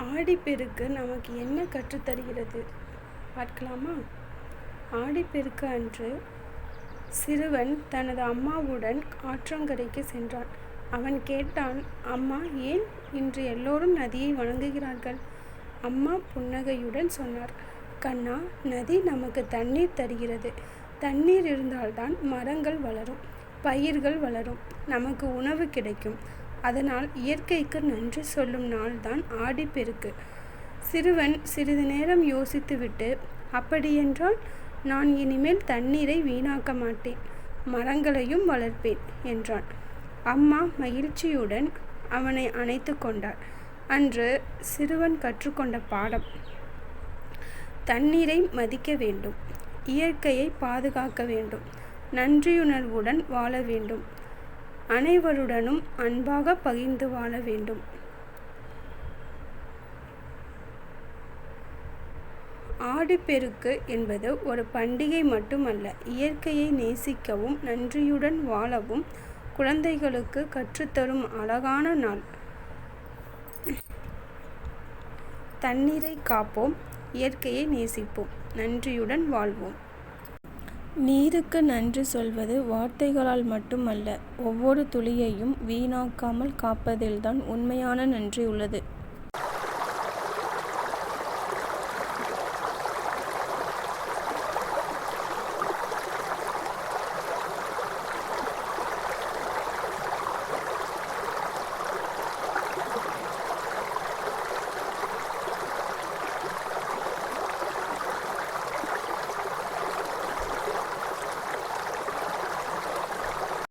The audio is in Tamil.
ஆடிப்பெருக்கு நமக்கு என்ன கற்றுத்தருகிறது பார்க்கலாமா? ஆடிப்பெருக்கு அன்று சிறுவன் தனது அம்மாவுடன் ஆற்றங்கரைக்கு சென்றான். அவன் கேட்டான், அம்மா, ஏன் இன்று எல்லோரும் நதியை வணங்குகிறார்கள்? அம்மா புன்னகையுடன் சொன்னார், கண்ணா, நதி நமக்கு தண்ணீர் தருகிறது. தண்ணீர் இருந்தால்தான் மரங்கள் வளரும், பயிர்கள் வளரும், நமக்கு உணவு கிடைக்கும். அதனால் இயற்கைக்கு நன்றி சொல்லும் நாள்தான் ஆடிப்பெருக்கு. சிறுவன் சிறிது நேரம் யோசித்துவிட்டு, அப்படியென்றால் நான் இனிமேல் தண்ணீரை வீணாக்க மாட்டேன், மரங்களையும் வளர்ப்பேன் என்றான். அம்மா மகிழ்ச்சியுடன் அவனை அணைத்து கொண்டார். அன்று சிறுவன் கற்றுக்கொண்ட பாடம்: தண்ணீரை மதிக்க வேண்டும், இயற்கையை பாதுகாக்க வேண்டும், நன்றியுணர்வுடன் வாழ வேண்டும், அனைவருடனும் அன்பாக பகிர்ந்து வாழ வேண்டும். ஆடிப்பெருக்கு என்பது ஒரு பண்டிகை மட்டுமல்ல, இயற்கையை நேசிக்கவும் நன்றியுடன் வாழவும் குழந்தைகளுக்கு கற்றுத்தரும் அழகான நாள். தண்ணீரை காப்போம், இயற்கையை நேசிப்போம், நன்றியுடன் வாழ்வோம். நீருக்கு நன்றி சொல்வது வார்த்தைகளால் மட்டுமல்ல, ஒவ்வொரு துளியையும் வீணாக்காமல் காப்பதில்தான் உண்மையான நன்றி உள்ளது.